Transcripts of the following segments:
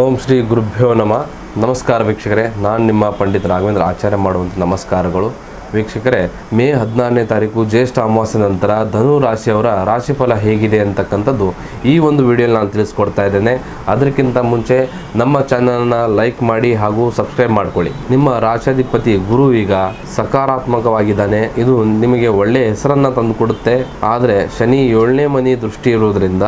ಓಂ ಶ್ರೀ ಗುರುಭ್ಯೋ ನಮಃ. ನಮಸ್ಕಾರ ವೀಕ್ಷಕರೇ, ನಾನು ನಿಮ್ಮ ಪಂಡಿತ ರಾಘವೇಂದ್ರ ಆಚಾರ್ಯ ಮಾಡುವಂಥ ನಮಸ್ಕಾರಗಳು. ವೀಕ್ಷಕರೇ, ಮೇ 16ನೇ ತಾರೀಕು ಜ್ಯೇಷ್ಠ ಅಮಾವಾಸ್ಯೆ ನಂತರ ಧನು ರಾಶಿಯವರ ರಾಶಿಫಲ ಹೇಗಿದೆ ಅಂತಕ್ಕಂಥದ್ದು ಈ ಒಂದು ವಿಡಿಯೋಲಿ ನಾನು ತಿಳಿಸ್ಕೊಡ್ತಾ ಇದ್ದೇನೆ. ಅದಕ್ಕಿಂತ ಮುಂಚೆ ನಮ್ಮ ಚಾನಲ್ನ ಲೈಕ್ ಮಾಡಿ ಹಾಗೂ ಸಬ್ಸ್ಕ್ರೈಬ್ ಮಾಡ್ಕೊಳ್ಳಿ. ನಿಮ್ಮ ರಾಶಾಧಿಪತಿ ಗುರು ಈಗ ಸಕಾರಾತ್ಮಕವಾಗಿದ್ದಾನೆ. ಇದು ನಿಮಗೆ ಒಳ್ಳೆಯ ಹೆಸರನ್ನು ತಂದು ಕೊಡುತ್ತೆ. ಆದರೆ ಶನಿ 7ನೇ ಮನೆ ದೃಷ್ಟಿ ಇರುವುದರಿಂದ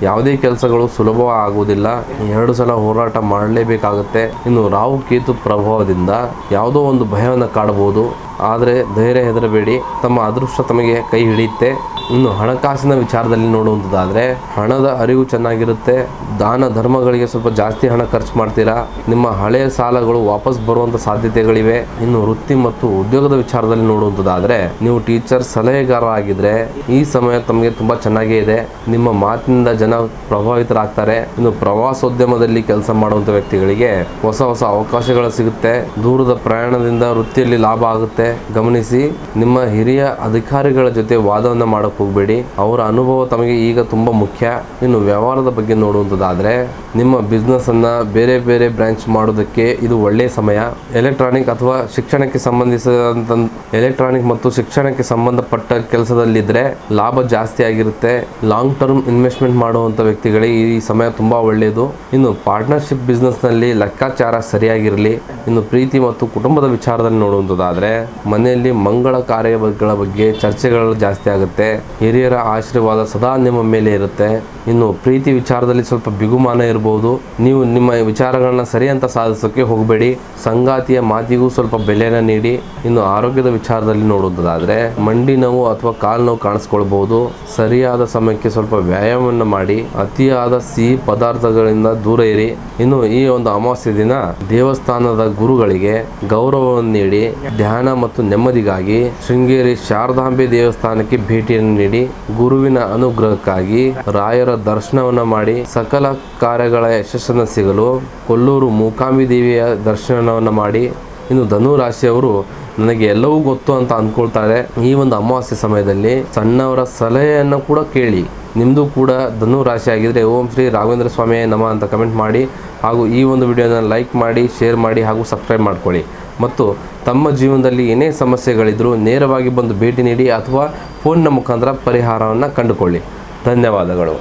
ಯಾವುದೇ ಕೆಲಸಗಳು ಸುಲಭ ಆಗುವುದಿಲ್ಲ. 2 ಸಲ ಹೋರಾಟ ಮಾಡಲೇಬೇಕಾಗುತ್ತೆ. ಇನ್ನು ರಾಹು ಕೇತು ಪ್ರಭಾವದಿಂದ ಯಾವುದೋ ಒಂದು ಭಯವನ್ನು ಕಾಡಬಹುದು. ಆದರೆ ಧೈರ್ಯ ಹೆದರಬೇಡಿ, ತಮ್ಮ ಅದೃಷ್ಟ ತಮಗೆ ಕೈ ಹಿಡಿಯುತ್ತೆ. ಇನ್ನು ಹಣಕಾಸಿನ ವಿಚಾರದಲ್ಲಿ ನೋಡುವಂಥದ್ದಾದರೆ ಹಣದ ಅರಿವು ಚೆನ್ನಾಗಿರುತ್ತೆ. ದಾನ ಧರ್ಮಗಳಿಗೆ ಸ್ವಲ್ಪ ಜಾಸ್ತಿ ಹಣ ಖರ್ಚು ಮಾಡ್ತೀರಾ. ನಿಮ್ಮ ಹಳೆಯ ಸಾಲಗಳು ವಾಪಸ್ ಬರುವಂಥ ಸಾಧ್ಯತೆಗಳಿವೆ. ಇನ್ನು ವೃತ್ತಿ ಮತ್ತು ಉದ್ಯೋಗದ ವಿಚಾರದಲ್ಲಿ ನೋಡುವಂಥದ್ದಾದರೆ ನೀವು ಟೀಚರ್ ಸಲಹೆಗಾರ ಆಗಿದ್ರೆ ಈ ಸಮಯ ತಮಗೆ ತುಂಬ ಚೆನ್ನಾಗೇ ಇದೆ. ನಿಮ್ಮ ಮಾತಿನಿಂದ ಜನ ಪ್ರಭಾವಿತರಾಗ್ತಾರೆ. ಇನ್ನು ಪ್ರವಾಸೋದ್ಯಮದಲ್ಲಿ ಕೆಲಸ ಮಾಡುವಂಥ ವ್ಯಕ್ತಿಗಳಿಗೆ ಹೊಸ ಹೊಸ ಅವಕಾಶಗಳು ಸಿಗುತ್ತೆ. ದೂರದ ಪ್ರಯಾಣದಿಂದ ವೃತ್ತಿಯಲ್ಲಿ ಲಾಭ ಆಗುತ್ತೆ. ಗಮನಿಸಿ, ನಿಮ್ಮ ಹಿರಿಯ ಅಧಿಕಾರಿಗಳ ಜೊತೆ ವಾದವನ್ನು ಮಾಡಕ್ಕೆ ಹೋಗಬೇಡಿ. ಅವರ ಅನುಭವ ತಮಗೆ ಈಗ ತುಂಬ ಮುಖ್ಯ. ಇನ್ನು ವ್ಯವಹಾರದ ಬಗ್ಗೆ ನೋಡುವಂಥದ್ದಾದರೆ ನಿಮ್ಮ ಬಿಸ್ನೆಸ್ ಅನ್ನ ಬೇರೆ ಬೇರೆ ಬ್ರಾಂಚ್ ಮಾಡೋದಕ್ಕೆ ಇದು ಒಳ್ಳೆಯ ಸಮಯ. ಎಲೆಕ್ಟ್ರಾನಿಕ್ ಮತ್ತು ಶಿಕ್ಷಣಕ್ಕೆ ಸಂಬಂಧಪಟ್ಟ ಕೆಲಸದಲ್ಲಿದ್ದರೆ ಲಾಭ ಜಾಸ್ತಿ ಆಗಿರುತ್ತೆ. ಲಾಂಗ್ ಟರ್ಮ್ ಇನ್ವೆಸ್ಟ್ಮೆಂಟ್ ಮಾಡುವಂಥ ವ್ಯಕ್ತಿಗಳಿಗೆ ಈ ಸಮಯ ತುಂಬ ಒಳ್ಳೆಯದು. ಇನ್ನು ಪಾರ್ಟ್ನರ್ಶಿಪ್ ಬಿಸ್ನೆಸ್ನಲ್ಲಿ ಲೆಕ್ಕಾಚಾರ ಸರಿಯಾಗಿರಲಿ. ಇನ್ನು ಪ್ರೀತಿ ಮತ್ತು ಕುಟುಂಬದ ವಿಚಾರದಲ್ಲಿ ನೋಡುವಂಥದ್ದಾದರೆ ಮನೆಯಲ್ಲಿ ಮಂಗಳ ಕಾರ್ಯಗಳ ಬಗ್ಗೆ ಚರ್ಚೆಗಳು ಜಾಸ್ತಿ ಆಗುತ್ತೆ. ಹಿರಿಯರ ಆಶೀರ್ವಾದ ಸದಾ ನಿಮ್ಮ ಮೇಲೆ ಇರುತ್ತೆ. ಇನ್ನು ಪ್ರೀತಿ ವಿಚಾರದಲ್ಲಿ ಸ್ವಲ್ಪ ಬಿಗುಮಾನ ಇರಬಹುದು. ನೀವು ನಿಮ್ಮ ವಿಚಾರಗಳನ್ನ ಸರಿ ಅಂತ ಸಾಧಿಸೋಕೆ ಹೋಗಬೇಡಿ. ಸಂಗಾತಿಯ ಮಾತಿಗೂ ಸ್ವಲ್ಪ ಬೆಲೆಯನ್ನು ನೀಡಿ. ಇನ್ನು ಆರೋಗ್ಯದ ವಿಚಾರದಲ್ಲಿ ನೋಡುವುದಾದರೆ ಮಂಡಿ ನೋವು ಅಥವಾ ಕಾಲು ನೋವು ಕಾಣಿಸ್ಕೊಳ್ಬಹುದು. ಸರಿಯಾದ ಸಮಯಕ್ಕೆ ಸ್ವಲ್ಪ ವ್ಯಾಯಾಮವನ್ನು ಮಾಡಿ. ಅತಿಯಾದ ಸಿಹಿ ಪದಾರ್ಥಗಳಿಂದ ದೂರ ಇರಿ. ಇನ್ನು ಈ ಒಂದು ಅಮಾವಾಸ್ಯೆ ದಿನ ದೇವಸ್ಥಾನದ ಗುರುಗಳಿಗೆ ಗೌರವವನ್ನು ನೀಡಿ. ಧ್ಯಾನ ಮತ್ತು ನೆಮ್ಮದಿಗಾಗಿ ಶೃಂಗೇರಿ ಶಾರದಾಂಬೆ ದೇವಸ್ಥಾನಕ್ಕೆ ಭೇಟಿಯನ್ನು ನೀಡಿ. ಗುರುವಿನ ಅನುಗ್ರಹಕ್ಕಾಗಿ ರಾಯರ ದರ್ಶನವನ್ನು ಮಾಡಿ. ಸಕಲ ಕಾರ್ಯಗಳ ಯಶಸ್ಸನ್ನು ಸಿಗಲು ಕೊಲ್ಲೂರು ಮೂಕಾಂಬಿ ದೇವಿಯ ದರ್ಶನವನ್ನು ಮಾಡಿ. ಇನ್ನು ಧನು ರಾಶಿಯವರು ನನಗೆ ಎಲ್ಲವೂ ಗೊತ್ತು ಅಂತ ಅಂದ್ಕೊಳ್ತಾರೆ. ಈ ಒಂದು ಅಮಾವಾಸ್ಯೆ ಸಮಯದಲ್ಲಿ ಸಣ್ಣವರ ಸಲಹೆಯನ್ನು ಕೂಡ ಕೇಳಿ. ನಿಮ್ಮದು ಕೂಡ ಧನು ರಾಶಿ ಆಗಿದ್ರೆ ಓಂ ಶ್ರೀ ರಾಘವೇಂದ್ರ ಸ್ವಾಮಿಯೇ ನಮಃ ಅಂತ ಕಮೆಂಟ್ ಮಾಡಿ. ಹಾಗೂ ಈ ಒಂದು ವಿಡಿಯೋನ ಲೈಕ್ ಮಾಡಿ, ಶೇರ್ ಮಾಡಿ ಹಾಗೂ ಸಬ್ಸ್ಕ್ರೈಬ್ ಮಾಡ್ಕೊಳ್ಳಿ. ಮತ್ತು ತಮ್ಮ ಜೀವನದಲ್ಲಿ ಏನೇ ಸಮಸ್ಯೆಗಳಿದ್ರೂ ನೇರವಾಗಿ ಬಂದು ಭೇಟಿ ನೀಡಿ ಅಥವಾ ಫೋನ್ನ ಮುಖಾಂತರ ಪರಿಹಾರವನ್ನು ಕಂಡುಕೊಳ್ಳಿ. ಧನ್ಯವಾದಗಳು.